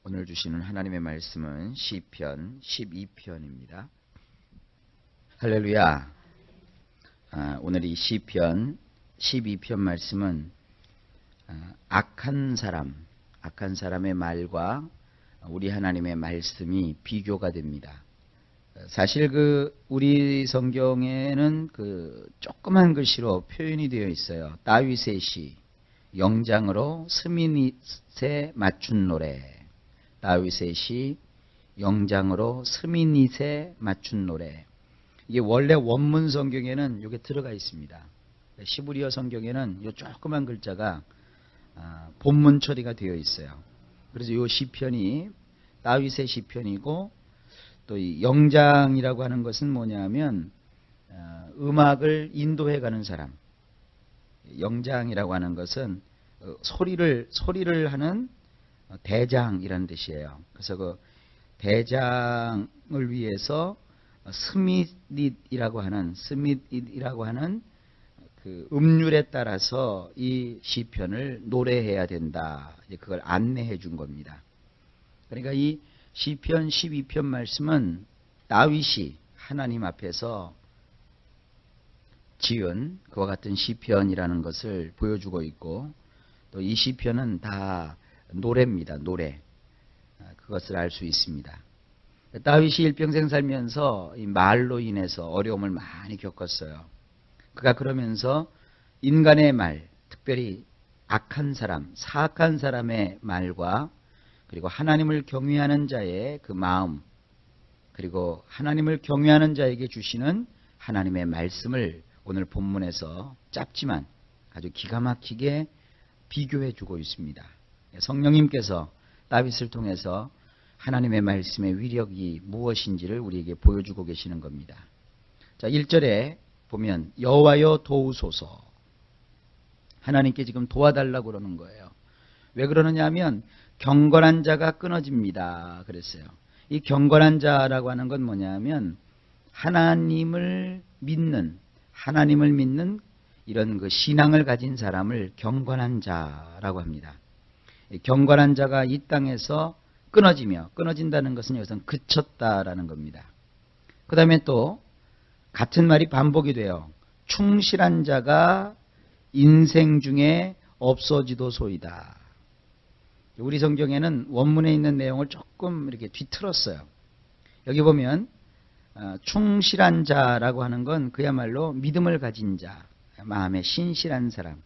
오늘 주시는 하나님의 말씀은 시편 12편입니다. 할렐루야. 오늘 이 시편 12편 말씀은 악한 사람의 말과 우리 하나님의 말씀이 비교가 됩니다. 사실 우리 성경에는 조그만 글씨로 표현이 되어 있어요. 다윗의 시, 영장으로 스미닛에 맞춘 노래. 다윗의 시, 영장으로 스미닛에 맞춘 노래. 이게 원래 원문 성경에는 이게 들어가 있습니다. 시브리어 성경에는 이 조그만 글자가 본문 처리가 되어 있어요. 그래서 이 시편이 다윗의 시편이고, 또 이 영장이라고 하는 것은 뭐냐면 음악을 인도해 가는 사람. 영장이라고 하는 것은 소리를 하는 대장이라는 뜻이에요. 그래서 그 대장을 위해서 스밋이라고 하는 그 음률에 따라서 이 시편을 노래해야 된다. 그걸 안내해 준 겁니다. 그러니까 이 시편 12편 말씀은 다윗이 하나님 앞에서 지은 그와 같은 시편이라는 것을 보여주고 있고, 또 이 시편은 다 노래입니다. 노래. 그것을 알 수 있습니다. 다윗이 일평생 살면서 이 말로 인해서 어려움을 많이 겪었어요. 그가 그러면서 인간의 말, 특별히 악한 사람, 사악한 사람의 말과, 그리고 하나님을 경외하는 자의 그 마음, 그리고 하나님을 경외하는 자에게 주시는 하나님의 말씀을 오늘 본문에서 짧지만 아주 기가 막히게 비교해 주고 있습니다. 성령님께서 다윗을 통해서 하나님의 말씀의 위력이 무엇인지를 우리에게 보여주고 계시는 겁니다. 자, 1절에 보면 여호와여 도우소서. 하나님께 지금 도와달라고 그러는 거예요. 왜 그러느냐 하면 경건한 자가 끊어집니다. 그랬어요. 이 경건한 자라고 하는 건 뭐냐면 하나님을 믿는 이런 그 신앙을 가진 사람을 경건한 자라고 합니다. 경건한 자가 이 땅에서 끊어진다는 것은 여기서는 그쳤다라는 겁니다. 그 다음에 또 같은 말이 반복이 돼요. 충실한 자가 인생 중에 없어지도소이다. 우리 성경에는 원문에 있는 내용을 조금 이렇게 뒤틀었어요. 여기 보면 충실한 자라고 하는 건 그야말로 믿음을 가진 자, 마음에 신실한 사람,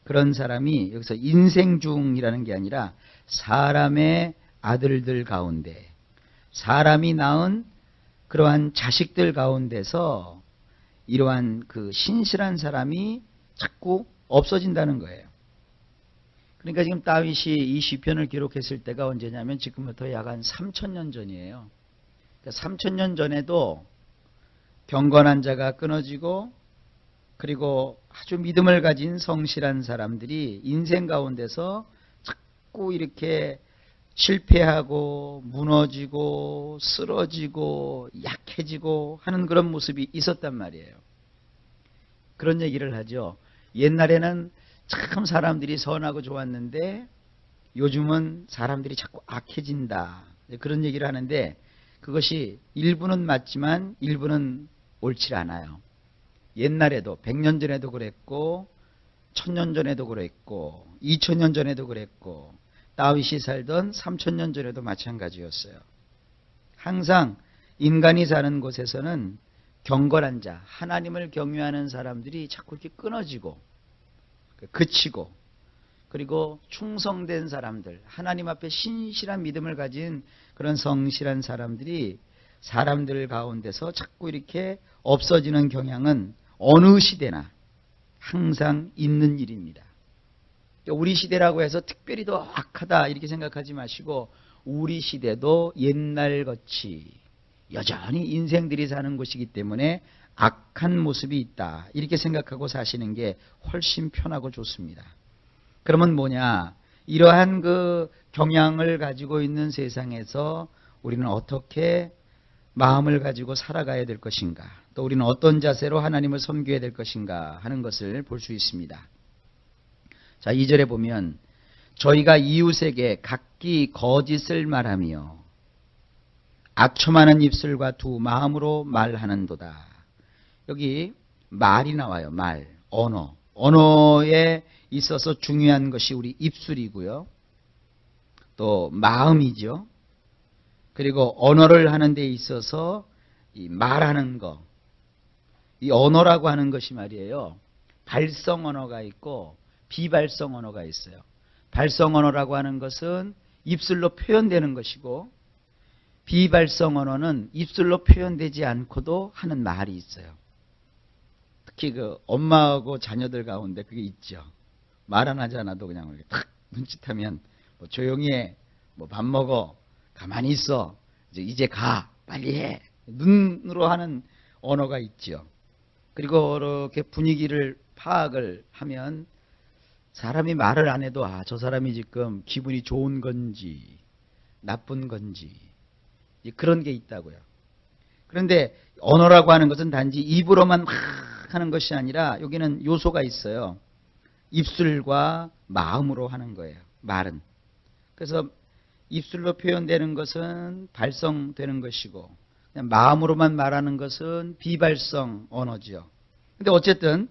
그런 사람이 여기서 인생 중이라는 게 아니라 사람의 아들들 가운데, 사람이 낳은 그러한 자식들 가운데서 이러한 그 신실한 사람이 자꾸 없어진다는 거예요. 그러니까 지금 다윗이 이 시편을 기록했을 때가 언제냐면 지금부터 약 한 3000년 전이에요. 그러니까 3000년 전에도 경건한 자가 끊어지고, 그리고 아주 믿음을 가진 성실한 사람들이 인생 가운데서 자꾸 이렇게 실패하고 무너지고 쓰러지고 약해지고 하는 그런 모습이 있었단 말이에요. 그런 얘기를 하죠. 옛날에는 참 사람들이 선하고 좋았는데 요즘은 사람들이 자꾸 악해진다. 그런 얘기를 하는데 그것이 일부는 맞지만 일부는 옳지 않아요. 옛날에도 100년 전에도 그랬고 1000년 전에도 그랬고 2000년 전에도 그랬고 다윗이 살던 3000년 전에도 마찬가지였어요. 항상 인간이 사는 곳에서는 경건한 자, 하나님을 경외하는 사람들이 자꾸 이렇게 끊어지고 그치고, 그리고 충성된 사람들, 하나님 앞에 신실한 믿음을 가진 그런 성실한 사람들이 사람들 가운데서 자꾸 이렇게 없어지는 경향은 어느 시대나 항상 있는 일입니다. 우리 시대라고 해서 특별히 더 악하다 이렇게 생각하지 마시고, 우리 시대도 옛날같이 여전히 인생들이 사는 곳이기 때문에 악한 모습이 있다 이렇게 생각하고 사시는 게 훨씬 편하고 좋습니다. 그러면 뭐냐, 이러한 그 경향을 가지고 있는 세상에서 우리는 어떻게 마음을 가지고 살아가야 될 것인가, 또 우리는 어떤 자세로 하나님을 섬겨야 될 것인가 하는 것을 볼 수 있습니다. 자, 2절에 보면 저희가 이웃에게 각 특히 거짓을 말하며 악초많은 입술과 두 마음으로 말하는도다. 여기 말이 나와요. 말, 언어. 언어에 있어서 중요한 것이 우리 입술이고요. 또 마음이죠. 그리고 언어를 하는 데 있어서 이 말하는 거. 이 언어라고 하는 것이 말이에요. 발성 언어가 있고 비발성 언어가 있어요. 발성 언어라고 하는 것은 입술로 표현되는 것이고 비발성 언어는 입술로 표현되지 않고도 하는 말이 있어요. 특히 그 엄마하고 자녀들 가운데 그게 있죠. 말 안 하지 않아도 그냥 이렇게 탁 눈짓하면 뭐 조용히 해, 뭐 밥 먹어, 가만히 있어, 이제 가, 빨리 해. 눈으로 하는 언어가 있죠. 그리고 이렇게 분위기를 파악을 하면 사람이 말을 안 해도 저 사람이 지금 기분이 좋은 건지 나쁜 건지 그런 게 있다고요. 그런데 언어라고 하는 것은 단지 입으로만 막 하는 것이 아니라 여기는 요소가 있어요. 입술과 마음으로 하는 거예요. 말은. 그래서 입술로 표현되는 것은 발성되는 것이고 그냥 마음으로만 말하는 것은 비발성 언어죠. 근데 어쨌든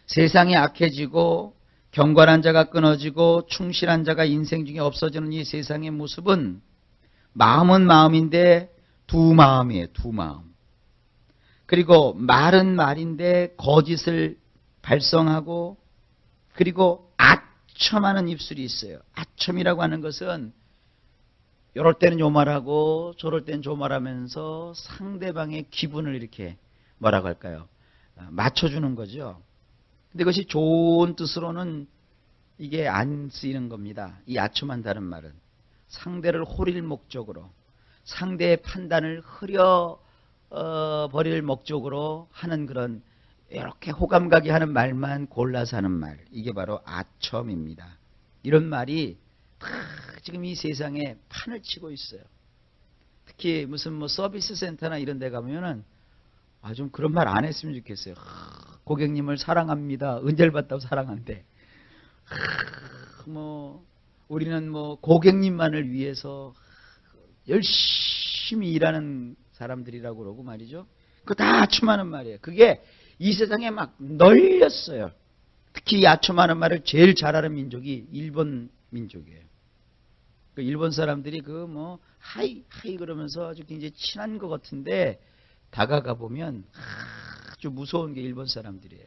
세상이 악해지고 경건한 자가 끊어지고 충실한 자가 인생 중에 없어지는 이 세상의 모습은 마음은 마음인데 두 마음이에요. 두 마음. 그리고 말은 말인데 거짓을 발성하고 그리고 아첨하는 입술이 있어요. 아첨이라고 하는 것은 이럴 때는 요 말하고 저럴 때는 저 말하면서 상대방의 기분을 이렇게 뭐라고 할까요? 맞춰주는 거죠. 근데 그것이 좋은 뜻으로는 이게 안 쓰이는 겁니다. 이 아첨한다는 말은 상대를 호릴 목적으로 상대의 판단을 버릴 목적으로 하는 그런 이렇게 호감 가게 하는 말만 골라서 하는 말. 이게 바로 아첨입니다. 이런 말이 다 지금 이 세상에 판을 치고 있어요. 특히 무슨 뭐 서비스 센터나 이런 데 가면은 좀 그런 말 안 했으면 좋겠어요. 고객님을 사랑합니다. 은혜를 받다고 사랑한대. 뭐 우리는 뭐 고객님만을 위해서 열심히 일하는 사람들이라고 그러고 말이죠. 그거 다 아첨하는 말이에요. 그게 이 세상에 막 널렸어요. 특히 이 아첨하는 말을 제일 잘하는 민족이 일본 민족이에요. 그 일본 사람들이 그 뭐 하이 그러면서 아주 굉장히 친한 것 같은데 다가가 보면 아주 무서운 게 일본 사람들이에요.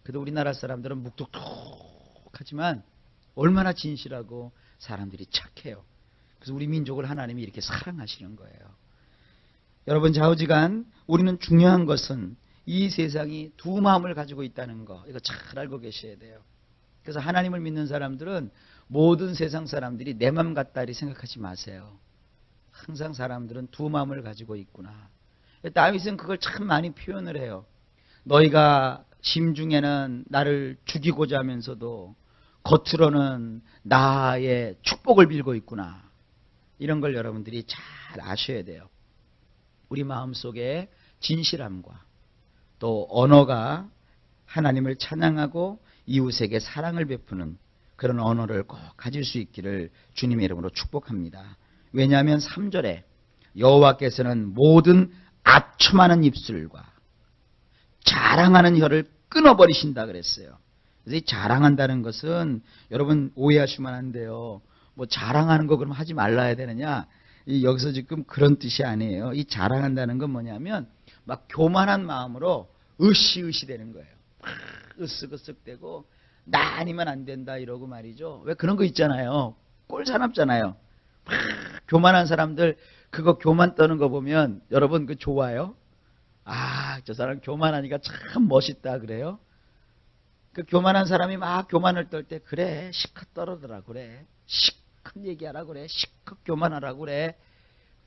그래도 우리나라 사람들은 묵뚝뚝하지만 얼마나 진실하고 사람들이 착해요. 그래서 우리 민족을 하나님이 이렇게 사랑하시는 거예요. 여러분 좌우지간 우리는 중요한 것은 이 세상이 두 마음을 가지고 있다는 거 이거 잘 알고 계셔야 돼요. 그래서 하나님을 믿는 사람들은 모든 세상 사람들이 내 마음 같다 이렇게 생각하지 마세요. 항상 사람들은 두 마음을 가지고 있구나. 다윗은 그걸 참 많이 표현을 해요. 너희가 심중에는 나를 죽이고자 하면서도 겉으로는 나의 축복을 빌고 있구나. 이런 걸 여러분들이 잘 아셔야 돼요. 우리 마음속에 진실함과 또 언어가 하나님을 찬양하고 이웃에게 사랑을 베푸는 그런 언어를 꼭 가질 수 있기를 주님의 이름으로 축복합니다. 왜냐하면 3절에 여호와께서는 모든 아첨하는 입술과 자랑하는 혀를 끊어버리신다 그랬어요. 그래서 이 자랑한다는 것은 여러분 오해하시면 안 돼요. 뭐 자랑하는 거 그럼 하지 말라야 되느냐? 여기서 지금 그런 뜻이 아니에요. 이 자랑한다는 건 뭐냐면 막 교만한 마음으로 으쌰으쌰 되는 거예요. 막 으쓱으쓱대고 나 아니면 안 된다 이러고 말이죠. 왜 그런 거 있잖아요. 꼴사납잖아요. 막 교만한 사람들 그거 교만 떠는 거 보면 여러분 그 좋아요? 저 사람 교만하니까 참 멋있다 그래요? 그 교만한 사람이 막 교만을 떨 때 그래 실컷 떨어더라 그래 실컷 얘기하라 그래 실컷 교만하라 그래.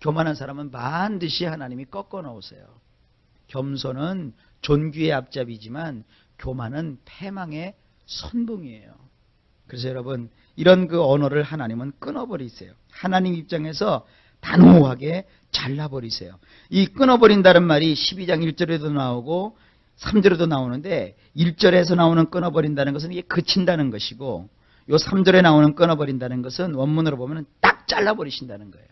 교만한 사람은 반드시 하나님이 꺾어 놓으세요. 겸손은 존귀의 앞잡이지만 교만은 패망의 선봉이에요. 그래서 여러분 이런 그 언어를 하나님은 끊어버리세요. 하나님 입장에서 단호하게 잘라버리세요. 이 끊어버린다는 말이 12장 1절에도 나오고 3절에도 나오는데 1절에서 나오는 끊어버린다는 것은 이게 그친다는 것이고 요 3절에 나오는 끊어버린다는 것은 원문으로 보면 딱 잘라버리신다는 거예요.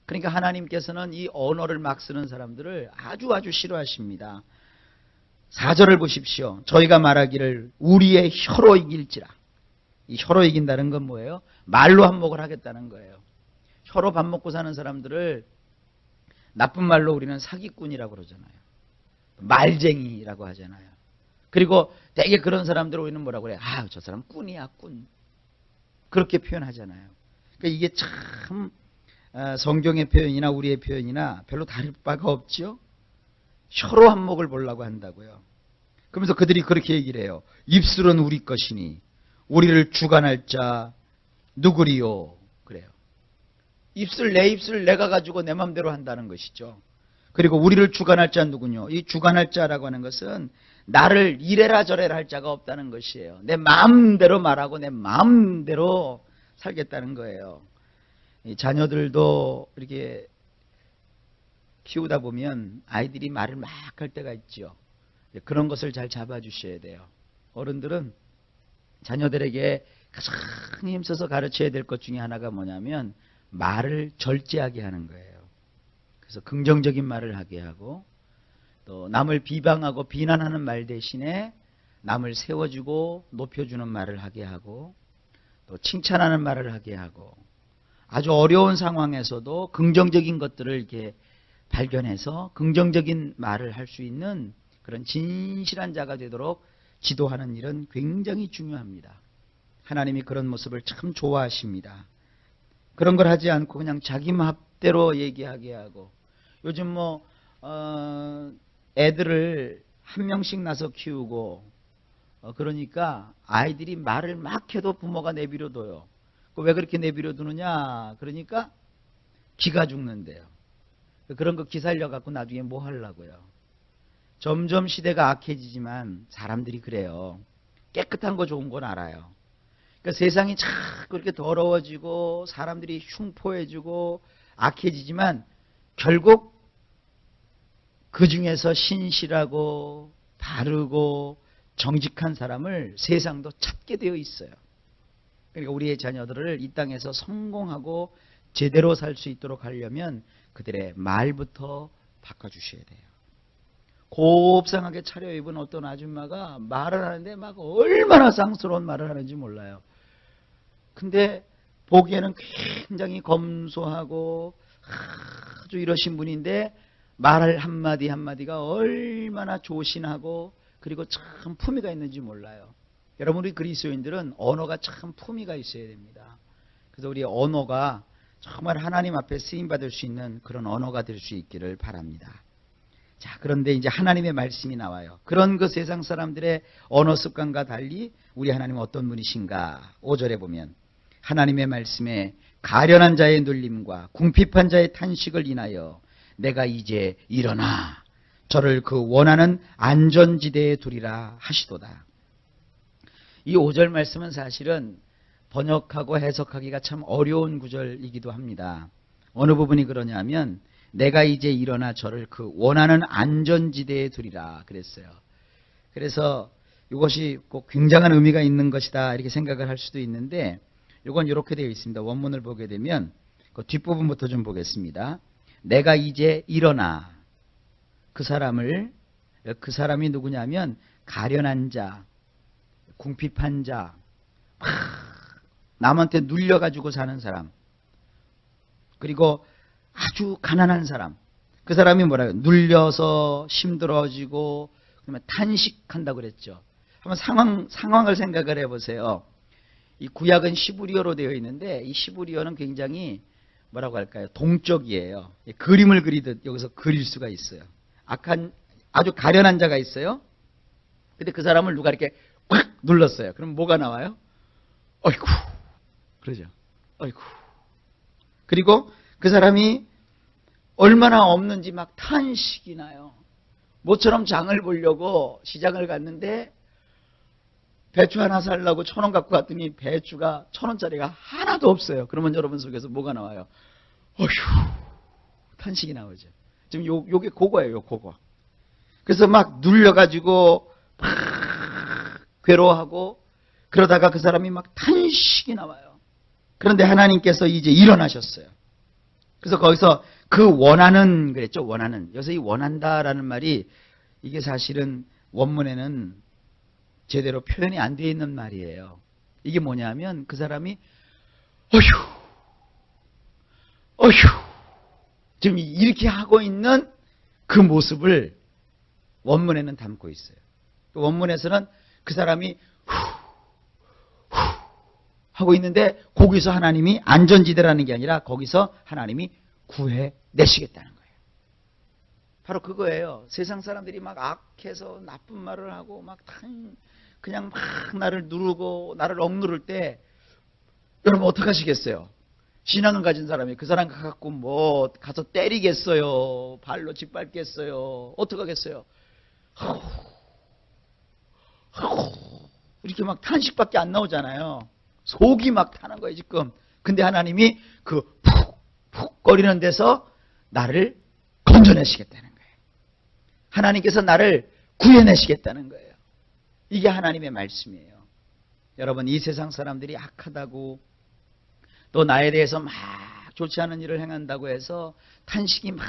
그러니까 하나님께서는 이 언어를 막 쓰는 사람들을 아주 싫어하십니다. 4절을 보십시오. 저희가 말하기를 우리의 혀로 이길지라. 이 혀로 이긴다는 건 뭐예요? 말로 한몫을 하겠다는 거예요. 혀로 밥 먹고 사는 사람들을 나쁜 말로 우리는 사기꾼이라고 그러잖아요. 말쟁이라고 하잖아요. 그리고 되게 그런 사람들 우리는 뭐라고 그래요? 아, 저 사람 꾼이야, 꾼. 그렇게 표현하잖아요. 그러니까 이게 참 성경의 표현이나 우리의 표현이나 별로 다를 바가 없죠. 혀로 한몫을 보려고 한다고요. 그러면서 그들이 그렇게 얘기를 해요. 입술은 우리 것이니 우리를 주관할 자 누구리요? 그래요. 내 입술 내가 가지고 내 마음대로 한다는 것이죠. 그리고 우리를 주관할 자 누구뇨? 이 주관할 자라고 하는 것은 나를 이래라 저래라 할 자가 없다는 것이에요. 내 마음대로 말하고 내 마음대로 살겠다는 거예요. 이 자녀들도 이렇게 키우다 보면 아이들이 말을 막 할 때가 있죠. 그런 것을 잘 잡아주셔야 돼요. 어른들은 자녀들에게 가장 힘써서 가르쳐야 될 것 중에 하나가 뭐냐면 말을 절제하게 하는 거예요. 그래서 긍정적인 말을 하게 하고 또 남을 비방하고 비난하는 말 대신에 남을 세워주고 높여주는 말을 하게 하고 또 칭찬하는 말을 하게 하고 아주 어려운 상황에서도 긍정적인 것들을 이렇게 발견해서 긍정적인 말을 할 수 있는 그런 진실한 자가 되도록 지도하는 일은 굉장히 중요합니다. 하나님이 그런 모습을 참 좋아하십니다. 그런 걸 하지 않고 그냥 자기 맘대로 얘기하게 하고 요즘 애들을 한 명씩 나서 키우고 그러니까 아이들이 말을 막 해도 부모가 내버려둬요. 왜 그렇게 내버려두느냐? 그러니까 기가 죽는데요. 그런 거 기살려 갖고 나중에 뭐 하려고요? 점점 시대가 악해지지만 사람들이 그래요. 깨끗한 거 좋은 건 알아요. 그러니까 세상이 자꾸 그렇게 더러워지고 사람들이 흉포해지고 악해지지만 결국 그 중에서 신실하고 바르고 정직한 사람을 세상도 찾게 되어 있어요. 그러니까 우리의 자녀들을 이 땅에서 성공하고 제대로 살 수 있도록 하려면 그들의 말부터 바꿔주셔야 돼요. 곱상하게 차려입은 어떤 아줌마가 말을 하는데 막 얼마나 쌍스러운 말을 하는지 몰라요. 근데 보기에는 굉장히 검소하고 아주 이러신 분인데 말 한마디 한마디가 얼마나 조신하고 그리고 참 품위가 있는지 몰라요. 여러분 우리 그리스도인들은 언어가 참 품위가 있어야 됩니다. 그래서 우리 언어가 정말 하나님 앞에 쓰임받을 수 있는 그런 언어가 될 수 있기를 바랍니다. 자, 그런데 이제 하나님의 말씀이 나와요. 그런 그 세상 사람들의 언어 습관과 달리 우리 하나님은 어떤 분이신가? 5절에 보면 하나님의 말씀에 가련한 자의 눌림과 궁핍한 자의 탄식을 인하여 내가 이제 일어나 저를 그 원하는 안전지대에 두리라 하시도다. 이 5절 말씀은 사실은 번역하고 해석하기가 참 어려운 구절이기도 합니다. 어느 부분이 그러냐면 내가 이제 일어나 저를 그 원하는 안전지대에 두리라 그랬어요. 그래서 이것이 꼭 굉장한 의미가 있는 것이다 이렇게 생각을 할 수도 있는데 이건 이렇게 되어 있습니다. 원문을 보게 되면 그 뒷부분부터 좀 보겠습니다. 내가 이제 일어나 그 사람이 누구냐면 가련한 자, 궁핍한 자, 남한테 눌려가지고 사는 사람, 그리고 아주 가난한 사람. 그 사람이 뭐라고요? 눌려서 힘들어지고 그다음에 탄식한다고 그랬죠. 한번 상황을 생각을 해보세요. 이 구약은 시브리어로 되어 있는데 이 시브리어는 굉장히 뭐라고 할까요? 동적이에요. 그림을 그리듯 여기서 그릴 수가 있어요. 아주 가련한 자가 있어요. 근데 그 사람을 누가 이렇게 꽉 눌렀어요. 그럼 뭐가 나와요? 어이쿠. 그러죠. 어이쿠. 그리고 그 사람이 얼마나 없는지 막 탄식이 나요. 모처럼 장을 보려고 시장을 갔는데 배추 하나 살려고 1,000원 갖고 갔더니 배추가 1,000원짜리가 하나도 없어요. 그러면 여러분 속에서 뭐가 나와요? 어휴, 탄식이 나오죠. 지금 요게 그거예요, 그거. 그래서 막 눌려가지고 막 괴로워하고 그러다가 그 사람이 막 탄식이 나와요. 그런데 하나님께서 이제 일어나셨어요. 그래서 거기서 그 원하는 그랬죠. 원하는. 여기서 이 원한다라는 말이 이게 사실은 원문에는 제대로 표현이 안 되어 있는 말이에요. 이게 뭐냐면 그 사람이 어휴 지금 이렇게 하고 있는 그 모습을 원문에는 담고 있어요. 원문에서는 그 사람이 하고 있는데 거기서 하나님이 안전지대라는 게 아니라 거기서 하나님이 구해내시겠다는 거예요. 바로 그거예요. 세상 사람들이 막 악해서 나쁜 말을 하고 막 그냥 막 나를 누르고 나를 억누를 때 여러분 어떡하시겠어요? 신앙을 가진 사람이 그 사람 갖고 뭐 가서 때리겠어요? 발로 짓밟겠어요? 어떡하겠어요? 이렇게 막 탄식밖에 안 나오잖아요. 속이 막 타는 거예요 지금. 근데 하나님이 그 푹 거리는 데서 나를 건져내시겠다는 거예요. 하나님께서 나를 구해내시겠다는 거예요. 이게 하나님의 말씀이에요. 여러분 이 세상 사람들이 악하다고 또 나에 대해서 막 좋지 않은 일을 행한다고 해서 탄식이 막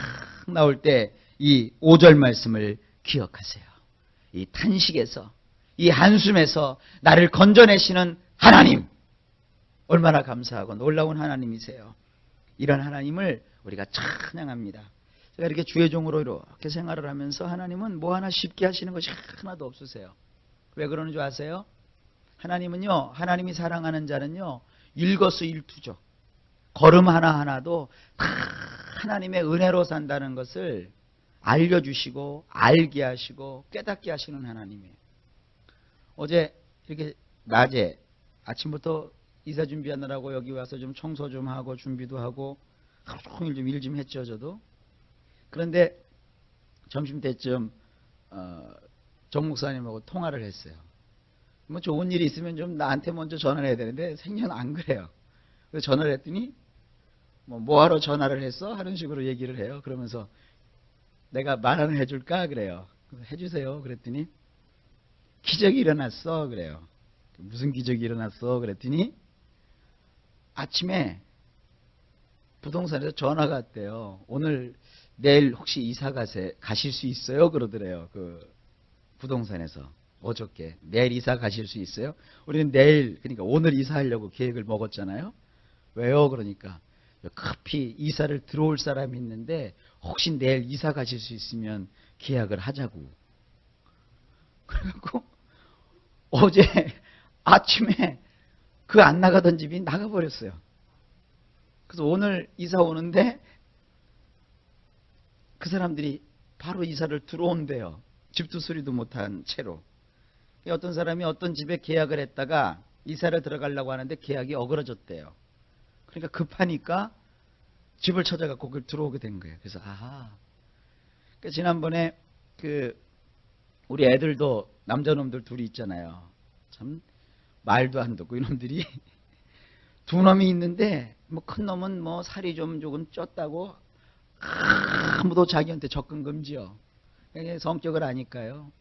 나올 때 이 5절 말씀을 기억하세요. 이 탄식에서 이 한숨에서 나를 건져내시는 하나님 얼마나 감사하고 놀라운 하나님이세요. 이런 하나님을 우리가 찬양합니다. 제가 이렇게 주의 종으로 이렇게 생활을 하면서 하나님은 뭐 하나 쉽게 하시는 것이 하나도 없으세요. 왜 그러는 줄 아세요? 하나님은요, 하나님이 사랑하는 자는요, 일거수일투족. 걸음 하나하나도 다 하나님의 은혜로 산다는 것을 알려주시고 알게 하시고 깨닫게 하시는 하나님이에요. 어제 이렇게 낮에 아침부터 이사 준비하느라고 여기 와서 좀 청소 좀 하고 준비도 하고 하루 종일 좀 일 좀 했죠 저도. 그런데 점심때쯤 정 목사님하고 통화를 했어요. 뭐 좋은 일이 있으면 좀 나한테 먼저 전화를 해야 되는데 생전 안 그래요. 그래서 전화를 했더니 뭐하러 전화를 했어? 하는 식으로 얘기를 해요. 그러면서 내가 말하는 해줄까? 그래요. 해주세요. 그랬더니 기적이 일어났어. 그래요. 무슨 기적이 일어났어? 그랬더니 아침에 부동산에서 전화가 왔대요. 오늘 내일 혹시 이사 가실 수 있어요? 그러더래요. 그 부동산에서 어저께 내일 이사 가실 수 있어요? 우리는 내일 그러니까 오늘 이사하려고 계획을 먹었잖아요. 왜요? 그러니까 급히 이사를 들어올 사람이 있는데 혹시 내일 이사 가실 수 있으면 계약을 하자고. 그래갖고 어제 아침에 그 안 나가던 집이 나가버렸어요. 그래서 오늘 이사 오는데 그 사람들이 바로 이사를 들어온대요. 집도 수리도 못한 채로. 어떤 사람이 어떤 집에 계약을 했다가 이사를 들어가려고 하는데 계약이 어그러졌대요. 그러니까 급하니까 집을 찾아갖고 그걸 들어오게 된 거예요. 그래서 그러니까 지난번에 우리 애들도 남자놈들 둘이 있잖아요. 참 말도 안 듣고 이놈들이 두 놈이 있는데 뭐 큰 놈은 뭐 살이 좀 조금 쪘다고 아무도 자기한테 접근 금지요. 성격을 아니까요.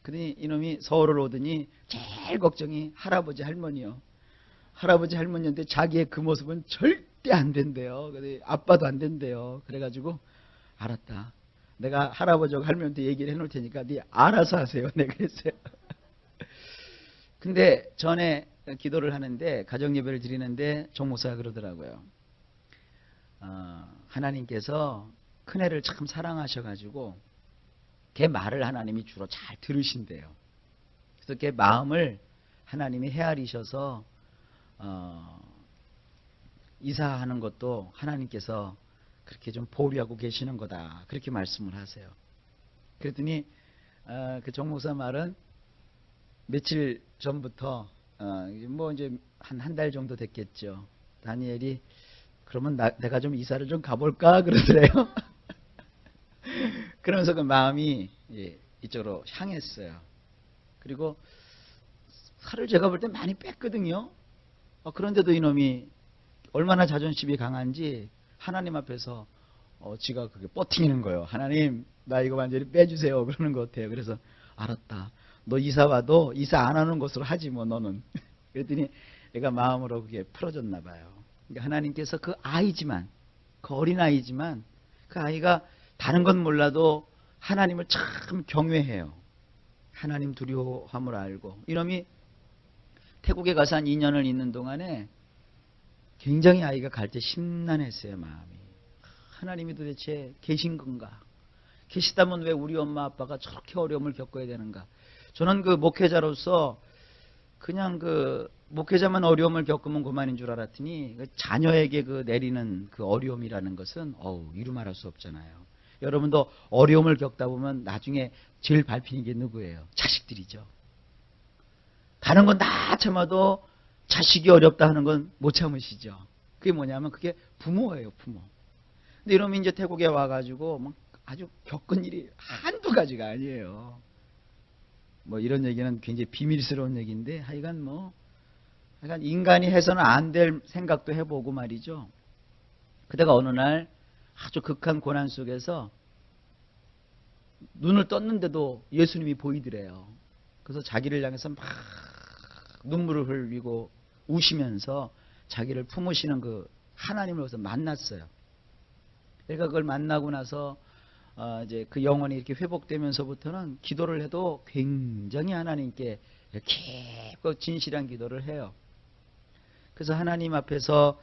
그러니 이놈이 서울을 오더니 제일 걱정이 할아버지 할머니요. 할아버지 할머니한테 자기의 그 모습은 절대 안 된대요. 아빠도 안 된대요. 그래가지고 알았다. 내가 할아버지하고 할머니한테 얘기를 해놓을 테니까 네 알아서 하세요. 내가 그랬어요. 근데 전에 기도를 하는데 가정예배를 드리는데 정 목사가 그러더라고요. 하나님께서 큰애를 참 사랑하셔가지고 걔 말을 하나님이 주로 잘 들으신대요. 그래서 걔 마음을 하나님이 헤아리셔서 이사하는 것도 하나님께서 그렇게 좀 보류하고 계시는 거다. 그렇게 말씀을 하세요. 그랬더니 그 정 목사 말은 며칠 전부터 뭐 이제 한 달 정도 됐겠죠. 다니엘이 그러면 내가 좀 이사를 좀 가볼까 그러더래요. 그러면서 그 마음이 이쪽으로 향했어요. 그리고 살을 제가 볼 때 많이 뺐거든요. 그런데도 이놈이 얼마나 자존심이 강한지 하나님 앞에서 지가 그게 버티는 거예요. 하나님 나 이거 완전히 빼주세요. 그러는 것 같아요. 그래서 알았다. 너 이사 와도 이사 안 하는 것으로 하지 뭐 너는. 그랬더니 얘가 마음으로 그게 풀어졌나 봐요. 그러니까 하나님께서 그 아이지만, 그 어린아이지만 그 아이가 다른 건 몰라도 하나님을 참 경외해요. 하나님 두려워함을 알고. 이놈이 태국에 가서 한 2년을 있는 동안에 굉장히 아이가 갈 때 심란했어요, 마음이. 하나님이 도대체 계신 건가? 계시다면 왜 우리 엄마 아빠가 저렇게 어려움을 겪어야 되는가? 저는 그 목회자로서 그냥 그 목회자만 어려움을 겪으면 그만인 줄 알았더니 자녀에게 그 내리는 그 어려움이라는 것은 이루 말할 수 없잖아요. 여러분도 어려움을 겪다 보면 나중에 제일 밟히는 게 누구예요? 자식들이죠. 다른 건 다 참아도 자식이 어렵다 하는 건 못 참으시죠. 그게 뭐냐면 그게 부모예요, 부모. 근데 이러면 이제 태국에 와가지고 막 아주 겪은 일이 한두 가지가 아니에요. 뭐 이런 얘기는 굉장히 비밀스러운 얘기인데 하여간 인간이 해서는 안 될 생각도 해보고 말이죠. 그다가 어느 날 아주 극한 고난 속에서 눈을 떴는데도 예수님이 보이더래요. 그래서 자기를 향해서 막 눈물을 흘리고 우시면서 자기를 품으시는 그 하나님을 거기서 만났어요. 그러니까 그걸 만나고 나서 이제 그 영혼이 이렇게 회복되면서부터는 기도를 해도 굉장히 하나님께 깊고 진실한 기도를 해요. 그래서 하나님 앞에서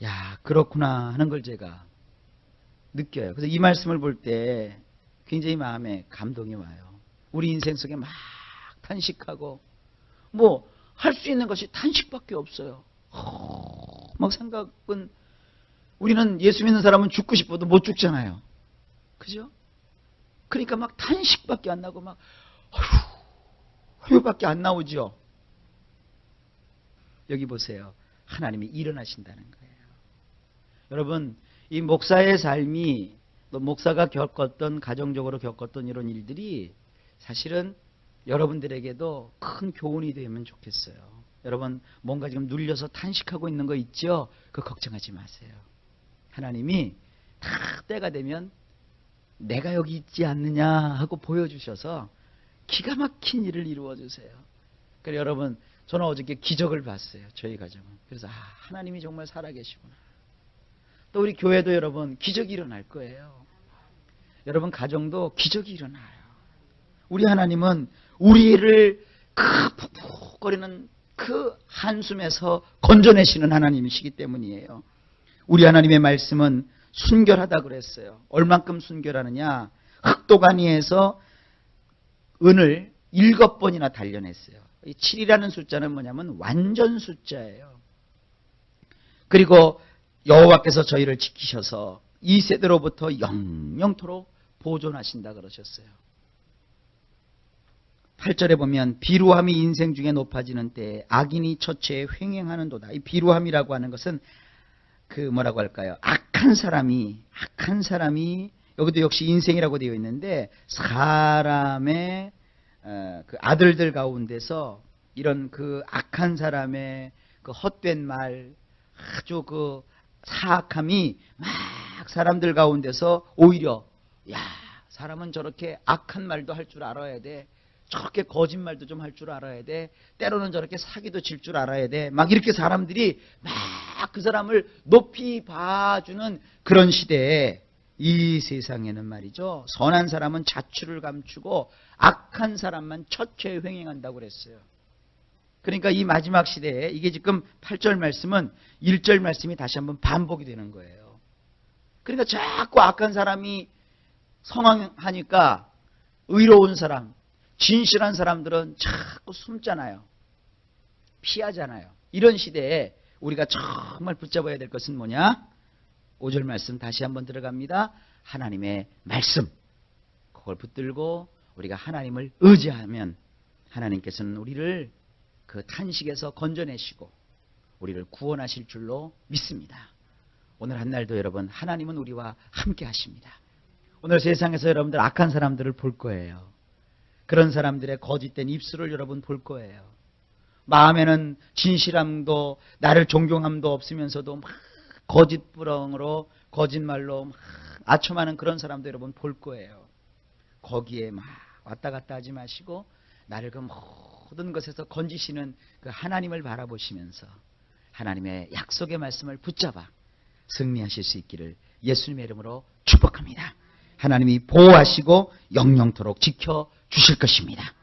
야, 그렇구나 하는 걸 제가 느껴요. 그래서 이 말씀을 볼 때 굉장히 마음에 감동이 와요. 우리 인생 속에 막 탄식하고 뭐 할 수 있는 것이 탄식밖에 없어요. 막 생각은 우리는 예수 믿는 사람은 죽고 싶어도 못 죽잖아요. 그죠? 그러니까 막 탄식밖에 안 나고 막 허유밖에 안 나오죠. 여기 보세요. 하나님이 일어나신다는 거예요. 여러분, 이 목사의 삶이 또 목사가 겪었던 가정적으로 겪었던 이런 일들이 사실은 여러분들에게도 큰 교훈이 되면 좋겠어요. 여러분 뭔가 지금 눌려서 탄식하고 있는 거 있죠? 그거 걱정하지 마세요. 하나님이 다 때가 되면 내가 여기 있지 않느냐 하고 보여주셔서 기가 막힌 일을 이루어주세요. 그래서 여러분 저는 어저께 기적을 봤어요. 저희 가정은. 그래서 하나님이 정말 살아계시구나. 또 우리 교회도 여러분 기적이 일어날 거예요. 여러분 가정도 기적이 일어나요. 우리 하나님은 우리를 그 푹푹거리는 그 한숨에서 건져내시는 하나님이시기 때문이에요. 우리 하나님의 말씀은 순결하다 그랬어요. 얼만큼 순결하느냐? 흑도가니에서 은을 7번이나 단련했어요. 이 7이라는 숫자는 뭐냐면 완전 숫자예요. 그리고 여호와께서 저희를 지키셔서 이 세대로부터 영영토록 보존하신다 그러셨어요. 8절에 보면 비루함이 인생 중에 높아지는 때에 악인이 처체에 횡행하는도다. 이 비루함이라고 하는 것은 그 뭐라고 할까요? 악한 사람이 여기도 역시 인생이라고 되어 있는데 사람의 그 아들들 가운데서 이런 그 악한 사람의 그 헛된 말 아주 그 사악함이 막 사람들 가운데서 오히려 야 사람은 저렇게 악한 말도 할 줄 알아야 돼. 저렇게 거짓말도 좀 할 줄 알아야 돼. 때로는 저렇게 사기도 칠 줄 알아야 돼. 막 이렇게 사람들이 막 그 사람을 높이 봐주는 그런 시대에 이 세상에는 말이죠. 선한 사람은 자취를 감추고 악한 사람만 처체에 횡행한다고 그랬어요. 그러니까 이 마지막 시대에 이게 지금 8절 말씀은 1절 말씀이 다시 한번 반복이 되는 거예요. 그러니까 자꾸 악한 사람이 성황하니까 의로운 사람, 진실한 사람들은 자꾸 숨잖아요. 피하잖아요. 이런 시대에 우리가 정말 붙잡아야 될 것은 뭐냐? 5절 말씀 다시 한번 들어갑니다. 하나님의 말씀. 그걸 붙들고 우리가 하나님을 의지하면 하나님께서는 우리를 그 탄식에서 건져내시고 우리를 구원하실 줄로 믿습니다. 오늘 한 날도 여러분 하나님은 우리와 함께 하십니다. 오늘 세상에서 여러분들 악한 사람들을 볼 거예요. 그런 사람들의 거짓된 입술을 여러분 볼 거예요. 마음에는 진실함도 나를 존경함도 없으면서도 막 거짓부렁으로 거짓말로 막 아첨하는 그런 사람도 여러분 볼 거예요. 거기에 막 왔다 갔다 하지 마시고 나를 그 모든 것에서 건지시는 그 하나님을 바라보시면서 하나님의 약속의 말씀을 붙잡아 승리하실 수 있기를 예수님의 이름으로 축복합니다. 하나님이 보호하시고 영영토록 지켜주실 것입니다.